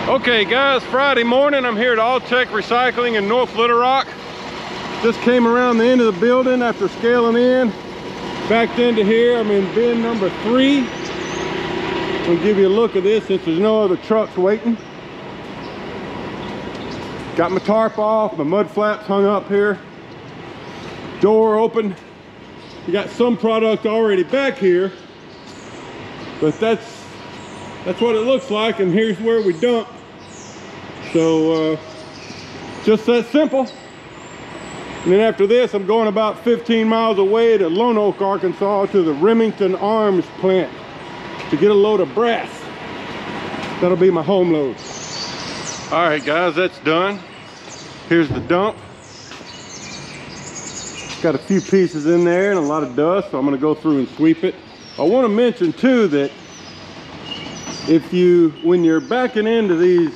Okay guys, Friday morning, I'm here at All Tech Recycling in North Little Rock. Just came around the end of the building after scaling in. Backed into here, I'm in bin number 3. I'll give you a look at this since there's no other trucks waiting. Got my tarp off, my mud flaps hung up here. Door open. You got some product already back here, but that's what it looks like, and here's where we dump. So just that simple. And then after this, I'm going about 15 miles away to Lone Oak, Arkansas, to the Remington Arms plant to get a load of brass. That'll be my home load. All right guys, that's done. Here's the dump. Got a few pieces in there and a lot of dust, so I'm gonna go through and sweep it. I wanna mention too that when you're backing into these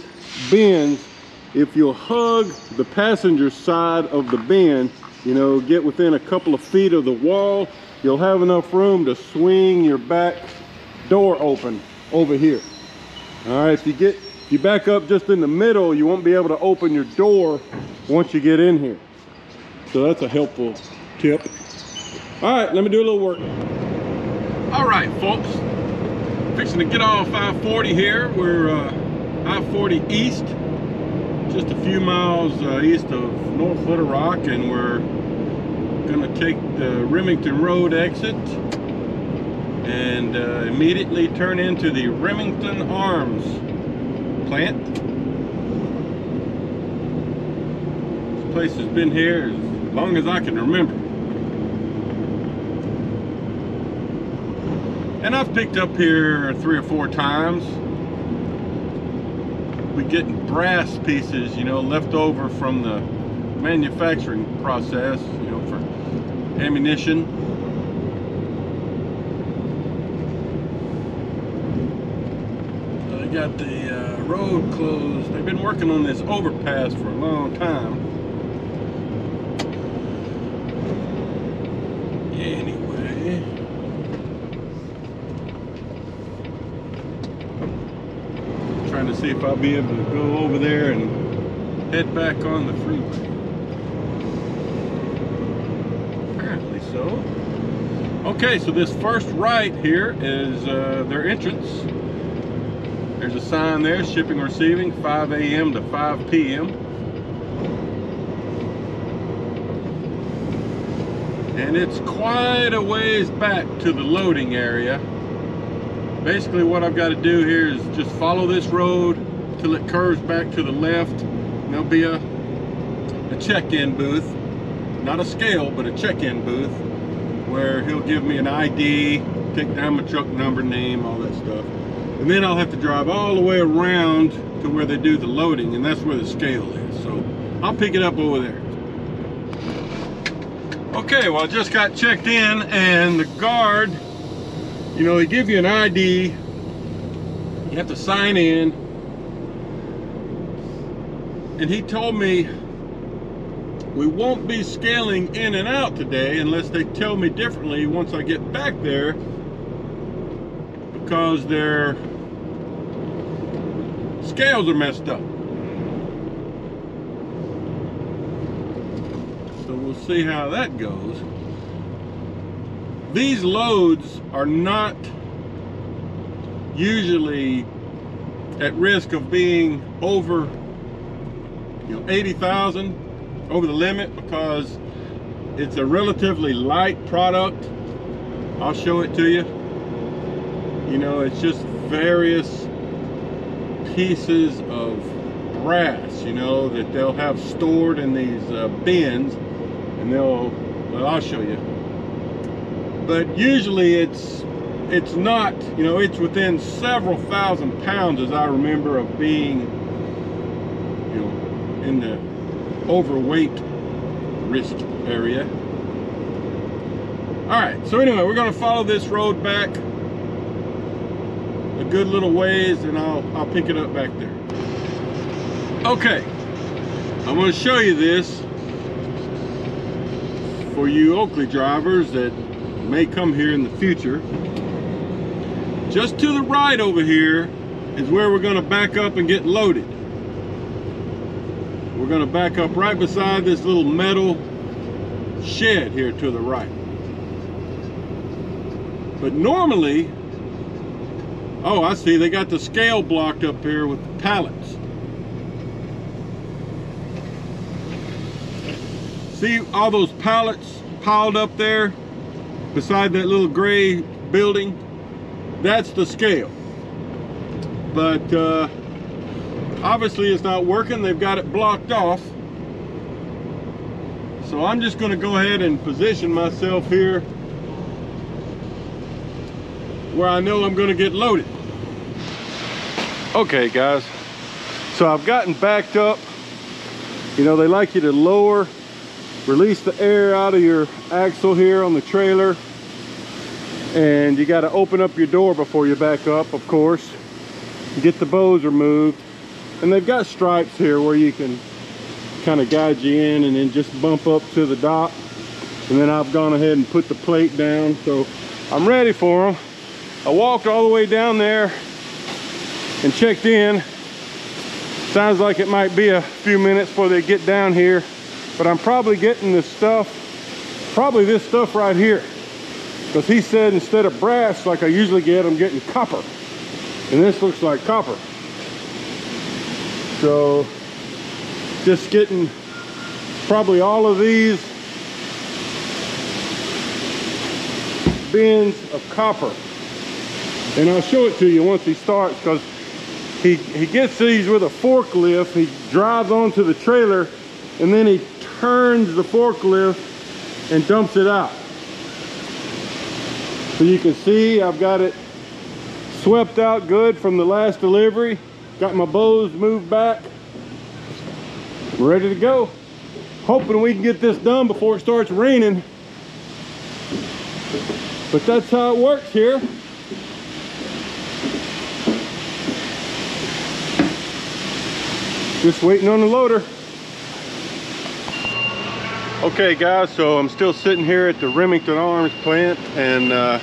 bins, if you'll hug the passenger side of the bin, you know, get within a couple of feet of the wall, you'll have enough room to swing your back door open over here. All right, if you back up just in the middle, you won't be able to open your door once you get in here. So that's a helpful tip. All right, let me do a little work. All right, folks. Fixing to get off I-40 here. We're I-40 east, just a few miles east of North Little Rock, and we're gonna take the Remington Road exit and immediately turn into the Remington Arms plant. This place has been here as long as I can remember. And I've picked up here 3 or 4 times. We get brass pieces, you know, left over from the manufacturing process, you know, for ammunition. They got the road closed. They've been working on this overpass for a long time. Anyway, trying to see if I'll be able to go over there and head back on the freeway. Apparently so. Okay, so this first right here is their entrance. There's a sign there, shipping and receiving, 5 a.m. to 5 p.m. And it's quite a ways back to the loading area. Basically what I've got to do here is just follow this road till it curves back to the left, and there'll be a check-in booth, not a scale, but a check-in booth, where he'll give me an ID, take down my truck number, name, all that stuff. And then I'll have to drive all the way around to where they do the loading, and that's where the scale is. So I'll pick it up over there. Okay, well I just got checked in, and the guard, you know, they give you an ID, you have to sign in, and he told me we won't be scaling in and out today unless they tell me differently once I get back there, because their scales are messed up. So we'll see how that goes. These loads are not usually at risk of being over, you know, 80,000 over the limit, because it's a relatively light product. I'll show it to you. You know, it's just various pieces of brass, you know, that they'll have stored in these bins, and well, I'll show you. But usually it's not, you know, it's within several thousand pounds, as I remember, of being, you know, in the overweight risk area. All right, so anyway, we're gonna follow this road back a good little ways, and I'll pick it up back there. Okay, I'm gonna show you this for you Oakley drivers that may come here in the future. Just to the right over here is where we're going to back up and get loaded. We're going to back up right beside this little metal shed here to the right. But normally, oh, I see, they got the scale blocked up here with the pallets. See all those pallets piled up there beside that little gray building? That's the scale. But obviously it's not working. They've got it blocked off. So I'm just going to go ahead and position myself here where I know I'm going to get loaded. Okay guys, so I've gotten backed up. You know, they like you to lower, release the air out of your axle here on the trailer, and you got to open up your door before you back up, of course. Get the bows removed, and they've got stripes here where you can kind of guide you in and then just bump up to the dock. And then I've gone ahead and put the plate down, so I'm ready for them. I walked all the way down there and checked in. Sounds like it might be a few minutes before they get down here, but I'm probably getting this stuff, probably this stuff right here, because he said instead of brass like I usually get, I'm getting copper, and this looks like copper. So just getting probably all of these bins of copper, and I'll show it to you once he starts, because he gets these with a forklift. He drives onto the trailer and then he turns the forklift and dumps it out. So you can see I've got it swept out good from the last delivery. Got my bows moved back. Ready to go. Hoping we can get this done before it starts raining. But that's how it works here. Just waiting on the loader. Okay guys, so I'm still sitting here at the Remington Arms plant, and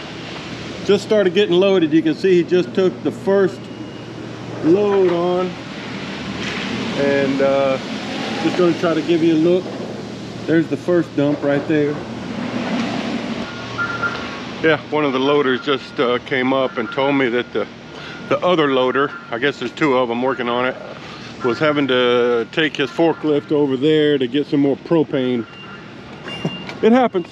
just started getting loaded. You can see he just took the first load on, and just going to try to give you a look. There's the first dump right there. Yeah, one of the loaders just came up and told me that the other loader, I guess there's two of them working on it, was having to take his forklift over there to get some more propane. It happens.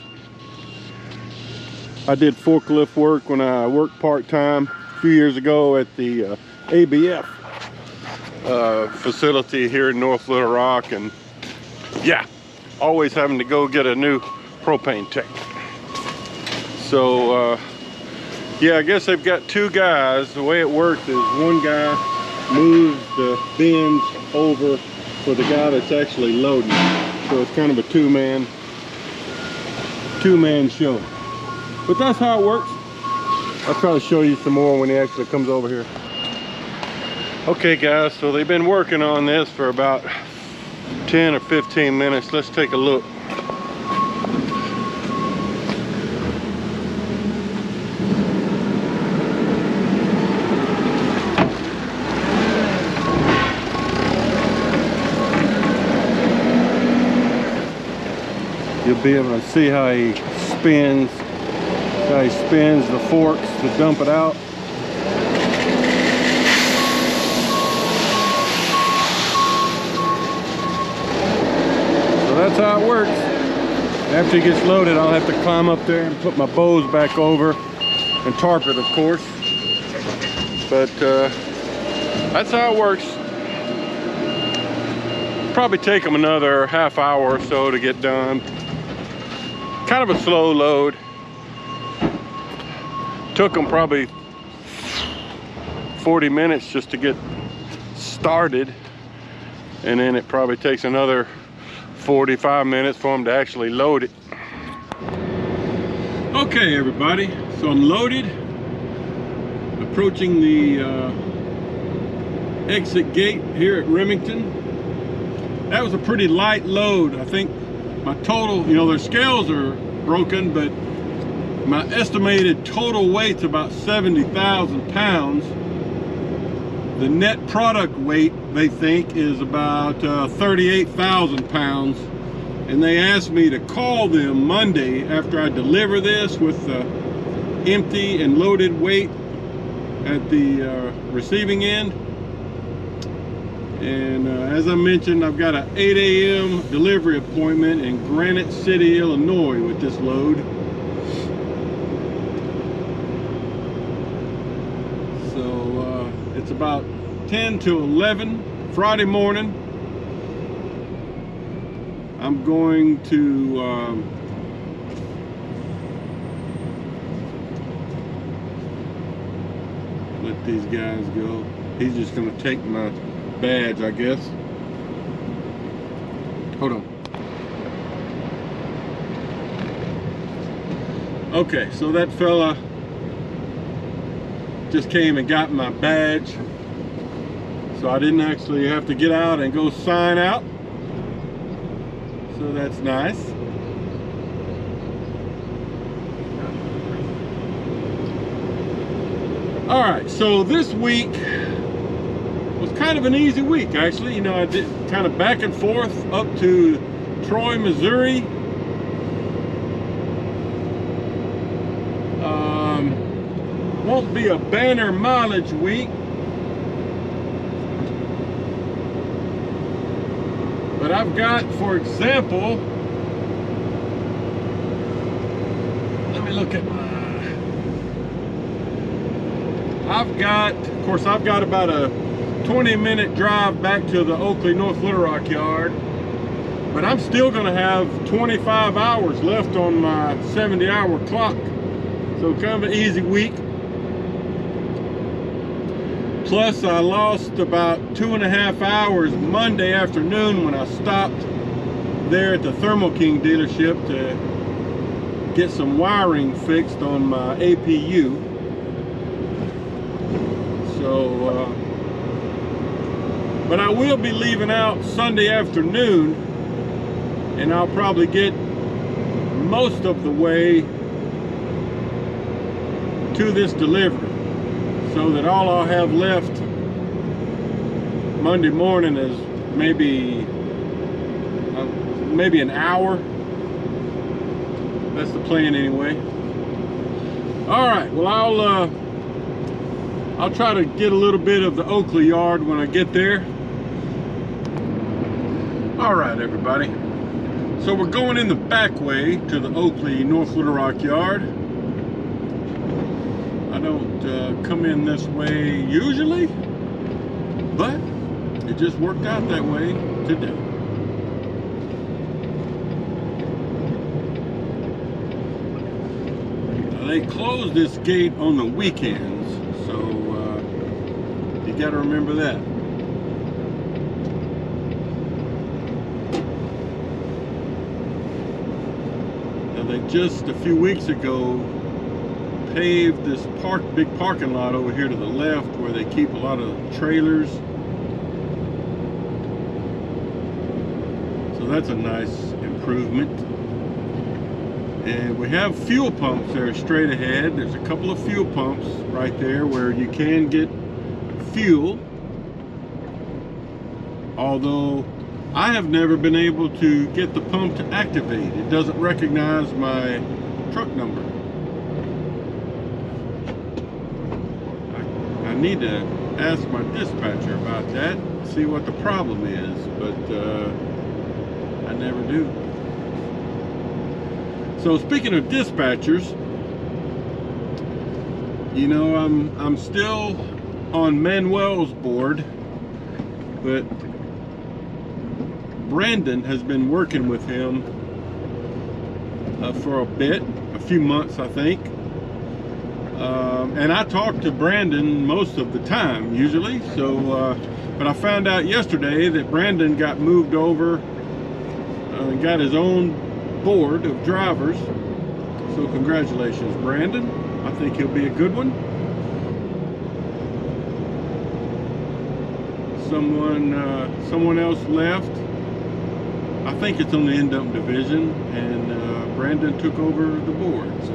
I did forklift work when I worked part-time a few years ago at the ABF facility here in North Little Rock, and yeah, always having to go get a new propane tank. So yeah, I guess they've got two guys. The way it works is one guy moves the bins over for the guy that's actually loading. So it's kind of a two-man show. But that's how it works. I'll try to show you some more when he actually comes over here. Okay guys, so they've been working on this for about 10 or 15 minutes. Let's take a look. You'll be able to see how he spins the forks to dump it out. So that's how it works. After he gets loaded, I'll have to climb up there and put my bows back over and tarp it, of course. But that's how it works. Probably take them another half hour or so to get done. Kind of a slow load. Took them probably 40 minutes just to get started, and then it probably takes another 45 minutes for them to actually load it. Okay everybody, so I'm loaded, approaching the exit gate here at Remington. That was a pretty light load. I think my total, you know, their scales are broken, but my estimated total weight's about 70,000 pounds. The net product weight, they think, is about 38,000 pounds. And they asked me to call them Monday after I deliver this with the empty and loaded weight at the receiving end. And as I mentioned, I've got an 8 a.m. delivery appointment in Granite City, Illinois with this load. So it's about 10 to 11 Friday morning. I'm going to let these guys go. He's just going to take my badge, I guess. Hold on. Okay, so that fella just came and got my badge. So I didn't actually have to get out and go sign out. So that's nice. All right, so this week was kind of an easy week, actually. You know, I did kind of back and forth up to Troy, Missouri. Won't be a banner mileage week, but I've got, for example, let me look at I've got about a 20-minute drive back to the Oakley, North Little Rock yard, but I'm still going to have 25 hours left on my 70-hour clock. So kind of an easy week. Plus, I lost about 2.5 hours Monday afternoon when I stopped there at the Thermo King dealership to get some wiring fixed on my APU. So, but I will be leaving out Sunday afternoon, and I'll probably get most of the way to this delivery, so that all I'll have left Monday morning is maybe an hour. That's the plan anyway. All right, well, I'll try to get a little bit of the Oakley yard when I get there. All right, everybody. So we're going in the back way to the Oakley, North Little Rock yard. I don't come in this way usually, but it just worked out that way today. Now, they close this gate on the weekends, so you got to remember that. Now, they just a few weeks ago paved this big parking lot over here to the left where they keep a lot of trailers. So that's a nice improvement. And we have fuel pumps there straight ahead. There's a couple of fuel pumps right there where you can get fuel. Although I have never been able to get the pump to activate. It doesn't recognize my truck number. I need to ask my dispatcher about that, see what the problem is, but I never do. So speaking of dispatchers, you know, I'm still on Manuel's board, but Brandon has been working with him for a few months, I think. And I talk to Brandon most of the time, usually. So, but I found out yesterday that Brandon got moved over and got his own board of drivers. So congratulations, Brandon. I think he'll be a good one. Someone else left. I think it's on the end-dump division, and Brandon took over the board. So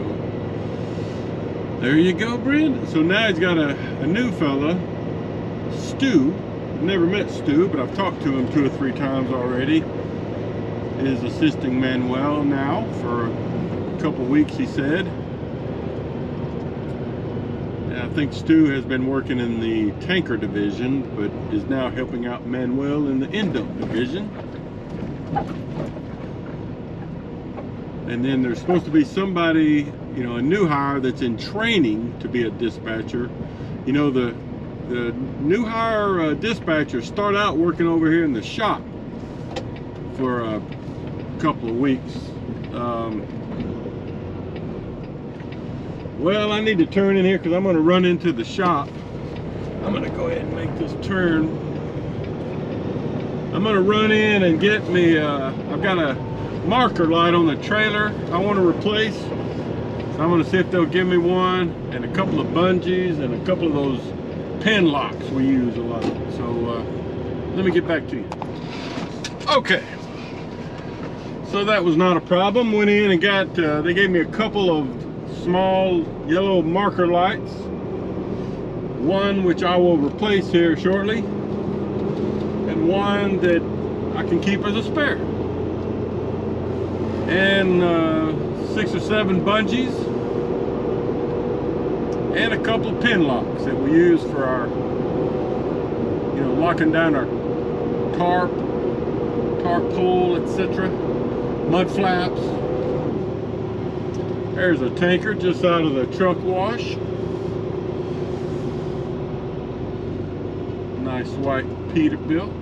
there you go, Brandon. So now he's got a new fella Stu, I've never met Stu, but I've talked to him 2 or 3 times already, is assisting Manuel now for a couple weeks, he said. And I think Stu has been working in the tanker division, but is now helping out Manuel in the Indo division. And then there's supposed to be somebody, you know, a new hire that's in training to be a dispatcher. You know, the new hire dispatchers start out working over here in the shop for a couple of weeks. Well, I need to turn in here because I'm going to run into the shop. I'm going to go ahead and make this turn. I'm going to run in and get me, I've got a marker light on the trailer I want to replace. So I'm going to see if they'll give me one, and a couple of bungees, and a couple of those pin locks we use a lot. So let me get back to you. Okay, so that was not a problem. Went in and got, they gave me a couple of small yellow marker lights, one which I will replace here shortly, and one that I can keep as a spare, and 6 or 7 bungees, and a couple of pin locks that we use for our, you know, locking down our tarp pole, etc., mud flaps. There's a tanker just out of the trunk wash. Nice white Peterbilt.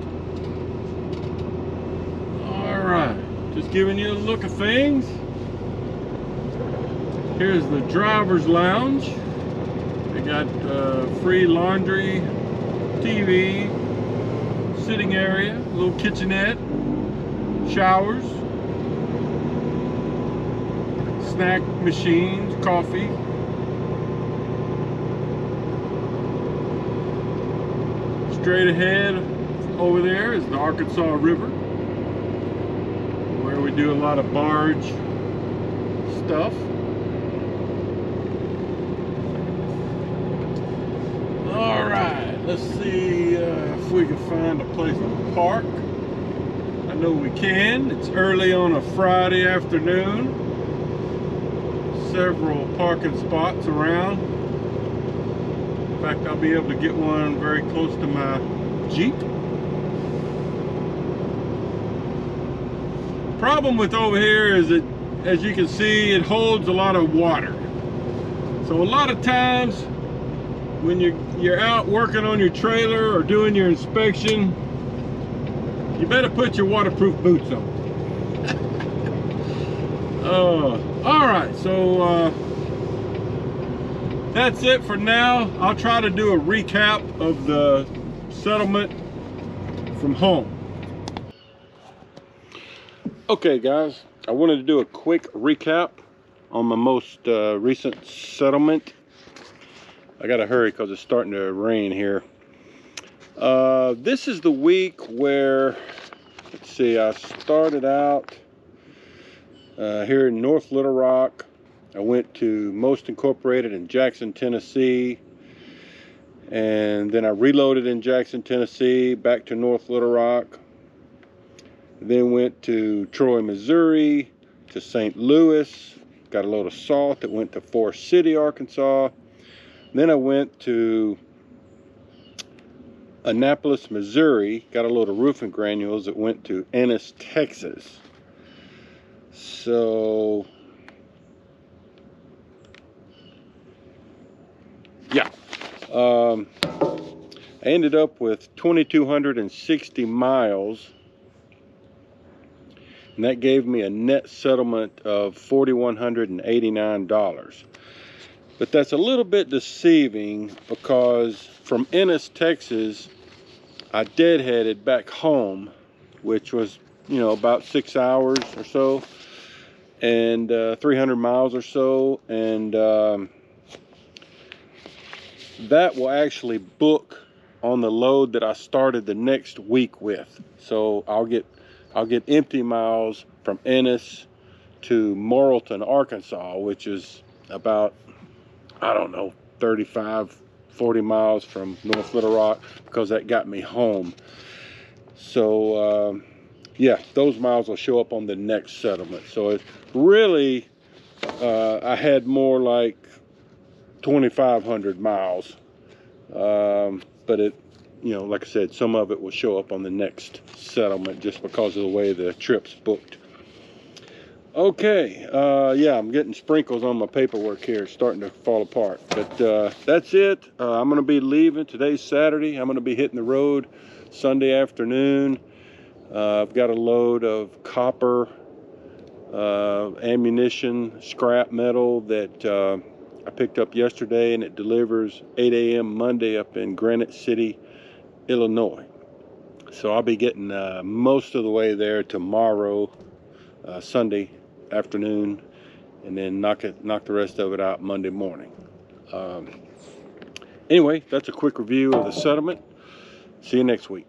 All right, just giving you a look of things. Here's the driver's lounge. They got free laundry, TV, sitting area, little kitchenette, showers, snack machines, coffee. Straight ahead over there is the Arkansas River, where we do a lot of barge stuff. All right, let's see if we can find a place to park. I know we can. It's early on a Friday afternoon. Several parking spots around. In fact, I'll be able to get one very close to my Jeep. Problem with over here is that, as you can see, it holds a lot of water. So a lot of times when you're out working on your trailer or doing your inspection, you better put your waterproof boots on. All right, so that's it for now. I'll try to do a recap of the settlement from home. Okay guys, I wanted to do a quick recap on my most recent settlement. I gotta hurry because it's starting to rain here. This is the week where, let's see, I started out here in North Little Rock. I went to Most Incorporated in Jackson, Tennessee, and then I reloaded in Jackson, Tennessee, back to North Little Rock. Then went to Troy, Missouri, to St. Louis, got a load of salt that went to Forest City, Arkansas. Then I went to Annapolis, Missouri, got a load of roofing granules that went to Ennis, Texas. So yeah, I ended up with 2,260 miles, and that gave me a net settlement of $4,189. But that's a little bit deceiving because from Ennis, Texas, I deadheaded back home, which was, you know, about 6 hours or so, and 300 miles or so, and that will actually book on the load that I started the next week with. So I'll get empty miles from Ennis to Morrilton, Arkansas, which is about, I don't know, 35, 40 miles from North Little Rock, because that got me home. So yeah, those miles will show up on the next settlement. So it's really, I had more like 2,500 miles, but it, you know, like I said, some of it will show up on the next settlement just because of the way the trip's booked. Okay, yeah, I'm getting sprinkles on my paperwork here. It's starting to fall apart, but that's it. I'm gonna be leaving. Today's Saturday. I'm gonna be hitting the road Sunday afternoon. I've got a load of copper, ammunition, scrap metal that I picked up yesterday, and it delivers 8 a.m. Monday up in Granite City, Illinois. So I'll be getting most of the way there tomorrow, Sunday afternoon, and then knock the rest of it out Monday morning. Anyway, that's a quick review of the settlement. See you next week.